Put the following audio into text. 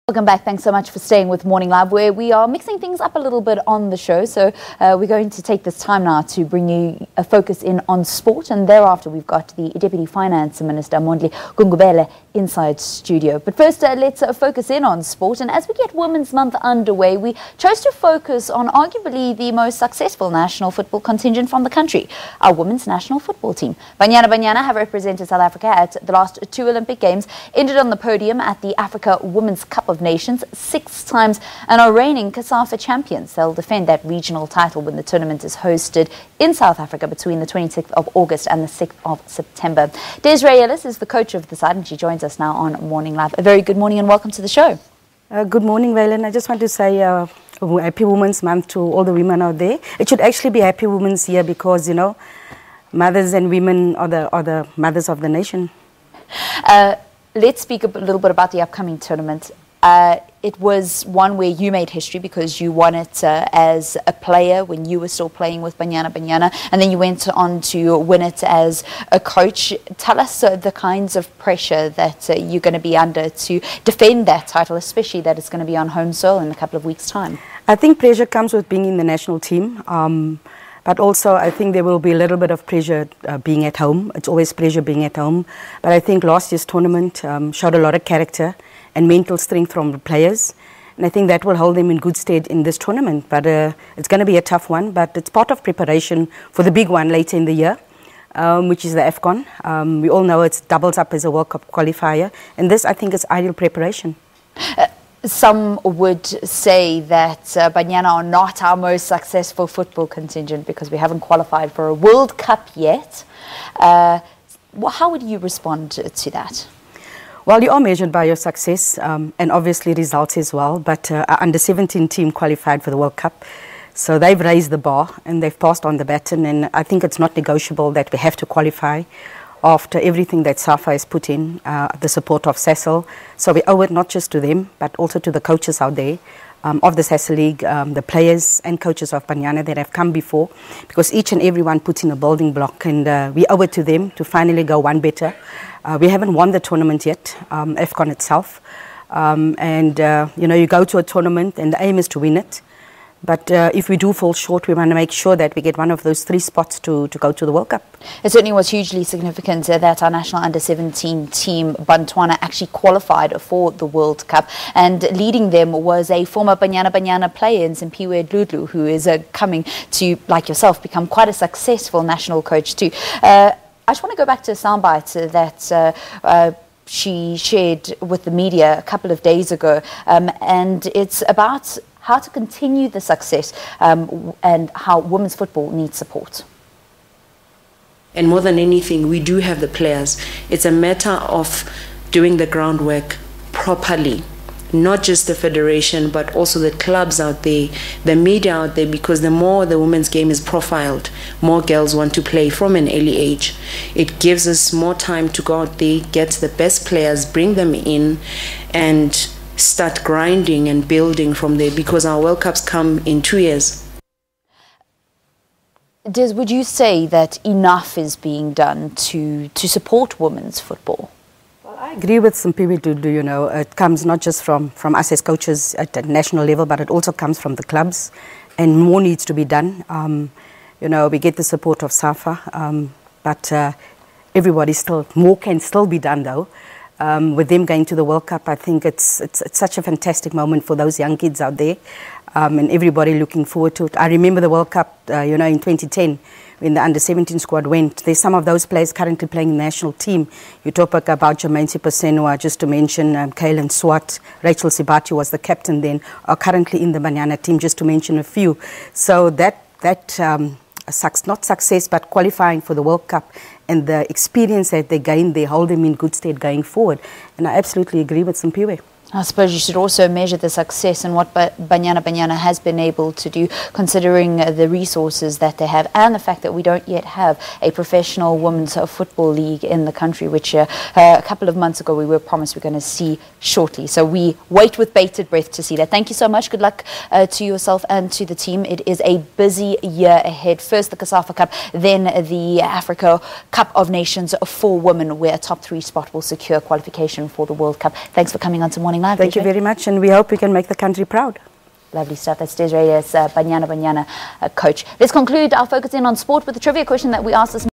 Welcome back. Thanks so much for staying with Morning Live, where we are mixing things up a little bit on the show. So we're going to take this time now to bring you a focus in on sport, and thereafter we've got the Deputy Finance Minister Mondli Gungubele inside studio. But first let's focus in on sport, and as we get Women's Month underway, we chose to focus on arguably the most successful national football contingent from the country, our women's national football team. Banyana Banyana have represented South Africa at the last two Olympic Games, ended on the podium at the Africa Women's Cup of Nations 6 times, and are reigning Cosafa champions. They'll defend that regional title when the tournament is hosted in South Africa between the 26th of August and the 6th of September. Desiree Ellis is the coach of the side, and she joins us now on Morning Live. A very good morning and welcome to the show. Good morning, Valen. I just want to say Happy Women's Month to all the women out there. It should actually be Happy Women's Year because, you know, mothers and women are the mothers of the nation. Let's speak a little bit about the upcoming tournament. It was one where you made history because you won it as a player when you were still playing with Banyana Banyana, and then you went on to win it as a coach. Tell us the kinds of pressure that you're going to be under to defend that title, especially that it's going to be on home soil in a couple of weeks' time. I think pressure comes with being in the national team. But also, I think there will be a little bit of pressure being at home. It's always pressure being at home. But I think last year's tournament showed a lot of character and mental strength from the players. And I think that will hold them in good stead in this tournament. But it's going to be a tough one. But it's part of preparation for the big one later in the year, which is the AFCON. We all know it doubles up as a World Cup qualifier. And this, I think, is ideal preparation. Some would say that Banyana are not our most successful football contingent because we haven't qualified for a World Cup yet. How would you respond to that? Well, you are measured by your success and obviously results as well. But our under-17 team qualified for the World Cup. So they've raised the bar and they've passed on the baton. And I think it's not negotiable that we have to qualify after everything that SAFA has put in, the support of Cecil. So we owe it not just to them, but also to the coaches out there of the Cecil League, the players and coaches of Banyana that have come before, because each and every one puts in a building block, and we owe it to them to finally go one better. We haven't won the tournament yet, AFCON itself. You know, you go to a tournament and the aim is to win it. But if we do fall short, we want to make sure that we get one of those 3 spots to go to the World Cup. It certainly was hugely significant that our national under-17 team, Botswana, actually qualified for the World Cup. And leading them was a former Banyana Banyana player in Simpiwe Dludlu, who is coming to, like yourself, become quite a successful national coach too. I just want to go back to a soundbite that she shared with the media a couple of days ago. And it's about how to continue the success and how women's football needs support. And more than anything, we do have the players. It's a matter of doing the groundwork properly, not just the federation, but also the clubs out there, the media out there, because the more the women's game is profiled, more girls want to play from an early age. It gives us more time to go out there, get the best players, bring them in, and start grinding and building from there, because our World Cups come in 2 years. Des, would you say that enough is being done to support women's football? Well, I agree with some people to do, you know, it comes not just from us as coaches at the national level, but it also comes from the clubs, and more needs to be done. You know, we get the support of SAFA, but everybody more can still be done though. With them going to the World Cup, I think it's such a fantastic moment for those young kids out there, and everybody looking forward to it. I remember the World Cup, you know, in 2010, when the under-17 squad went. There's some of those players currently playing in the national team. You talk about Jermaine Sipasenwa, just to mention Kaylin Swart, Rachel Sibati was the captain then, are currently in the Banyana team, just to mention a few. So not success, but qualifying for the World Cup and the experience that they gain, they hold them in good stead going forward. And I absolutely agree with Simpiwe. I suppose you should also measure the success and what Banyana Banyana has been able to do, considering the resources that they have and the fact that we don't yet have a professional women's football league in the country, which a couple of months ago we were promised we're going to see shortly. So we wait with bated breath to see that. Thank you so much. Good luck to yourself and to the team. It is a busy year ahead. First the Cosafa Cup, then the Africa Cup of Nations for women, where a top 3 spot will secure qualification for the World Cup. Thanks for coming on to Morning. Morning Live. Thank you very much, and we hope we can make the country proud. Lovely stuff. That's Desiree Ellis, Banyana Banyana coach. Let's conclude our focus in on sport with the trivia question that we asked this morning.